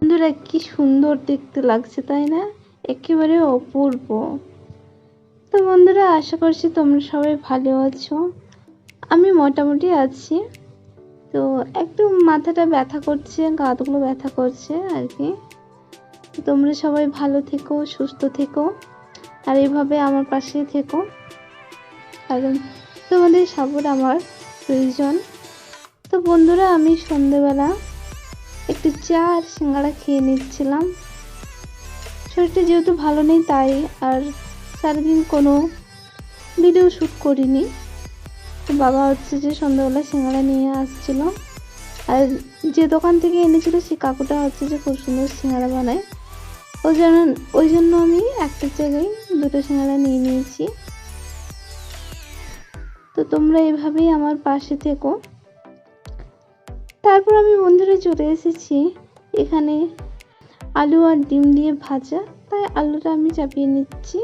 বন্ধুরা কি সুন্দর দেখতে লাগছে তাই না? একেবারে অপূর্ব। তো বন্ধুরা আশা করছি তোমরা সবাই ভালো আছো। আমি মোটামুটি আছি। তো একটু মাথাটা ব্যথা করছে, গাঁটগুলো ব্যথা করছে আর কি। তোমরা সবাই ভালো থেকো, সুস্থ থেকো, আর এইভাবে আমার পাশে থেকো, কারণ তোমাদের সাপোর্ট আমার প্রয়োজন। তো বন্ধুরা আমি সন্ধ্যেবেলা একটু চা আর সিঙ্গাড়া খেয়ে নিচ্ছিলাম। শরীরটা যেহেতু ভালো নেই তাই আর সারাদিন কোনো ভিডিও শ্যুট করিনি। তো বাবা হচ্ছে যে সন্ধ্যাবেলা সিঙ্গাড়া নিয়ে আসছিল, আর যে দোকান থেকে এনেছিল সে কাকুটা হচ্ছে যে খুব সুন্দর সিঙ্গাড়া বানায়। ওই জন্য আমি একটা জায়গায় দুটো সিঙ্গাড়া নিয়ে নিয়েছি। তো তোমরা এভাবেই আমার পাশে থেকো। তারপর আমি বন্ধুরা চলে এসেছি এখানে আলু আর ডিম দিয়ে ভাজা, তাই আলুটা আমি চাপিয়ে নিচ্ছি।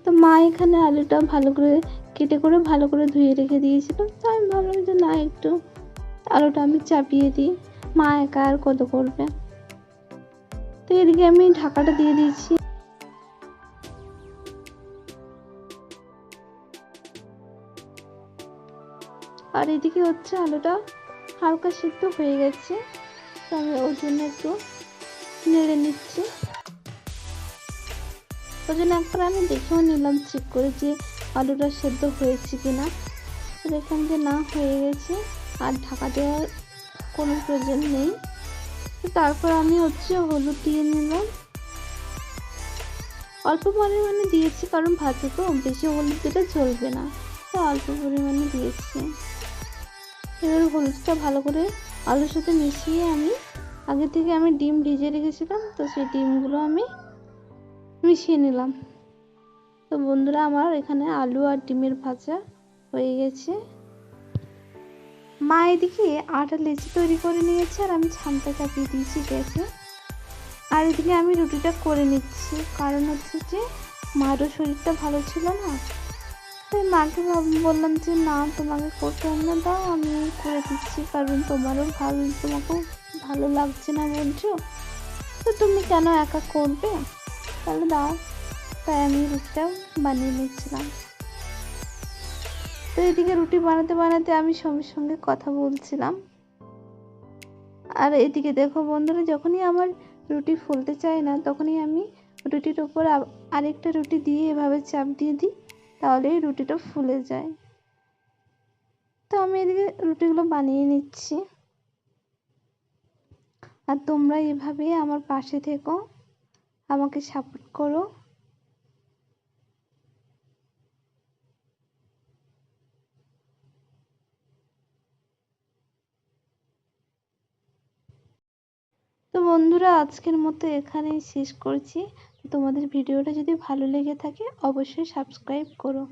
তো মা এখানে আলুটা ভালো করে কেটে করে ভালো করে ধুয়ে রেখে দিয়েছিল, তো আমি ভাবলাম যে না, একটু আলুটা আমি চাপিয়ে দিই, মা একা আর কত করবে। তো এদিকে আমি ঢাকাটা দিয়ে দিয়েছি। আর এদিকে হচ্ছে আলুটা হালকা সিদ্ধ হয়ে গেছে, তো আমি ওর জন্য একটু নেড়ে নিচ্ছি। ওই জন্য একবার আমি দেখেও নিলাম চেক করে যে আলুটা সেদ্ধ হয়েছে কিনা। তো দেখলাম যে না, হয়ে গেছে, আর ঢাকা দেওয়ার কোনো প্রয়োজন নেই। তো তারপর আমি হচ্ছে হলুদ দিয়ে নিলাম, অল্প পরিমাণে দিয়েছি কারণ ভাতে তো বেশি হলুদ দিলে চলবে না, তো অল্প পরিমাণে দিয়েছি। এবার হলুদটা ভালো করে আলুর সাথে মিশিয়ে আমি আগে থেকে আমি ডিম ভিজিয়ে রেখেছিলাম, তো সেই ডিমগুলো আমি মিশিয়ে নিলাম। তো বন্ধুরা আমার এখানে আলু আর ডিমের ভাজা হয়ে গেছে। মা এদিকে আটা লেচি তৈরি করে নিয়েছে আর আমি ছামটা চাপিয়ে দিয়েছি গ্যাসে। আর এদিকে আমি রুটিটা করে নিচ্ছি, কারণ হচ্ছে যে মারও শরীরটা ভালো ছিল না, তাই মাকে বললাম যে না, তোমাকে করতে হবে না, দাও আমি করে দিচ্ছি, কারণ তোমাকেও ভালো লাগছে না বলছো, তো তুমি কেন একা করবে, তাহলে দাও। তাই আমি রুটিটা বানিয়ে নিচ্ছিলাম। তো এদিকে রুটি বানাতে বানাতে আমি সঙ্গে সঙ্গে কথা বলছিলাম। আর এদিকে দেখো বন্ধুরা, যখনই আমার রুটি ফুলতে চায় না তখনই আমি রুটির উপর আরেকটা রুটি দিয়ে এভাবে চাপ দিয়ে দিই, তাহলে রুটিটা ফুলে যায়। তো আমি এদিকে রুটিগুলো বানিয়ে নিচ্ছি। আর তোমরা এভাবে আমার পাশে থেকো, আমাকে সাপোর্ট করো। তো বন্ধুরা আজকের মতো এখানেই শেষ করছি। তোমাদের ভিডিওটা যদি ভালো লেগে থাকে অবশ্যই সাবস্ক্রাইব করো।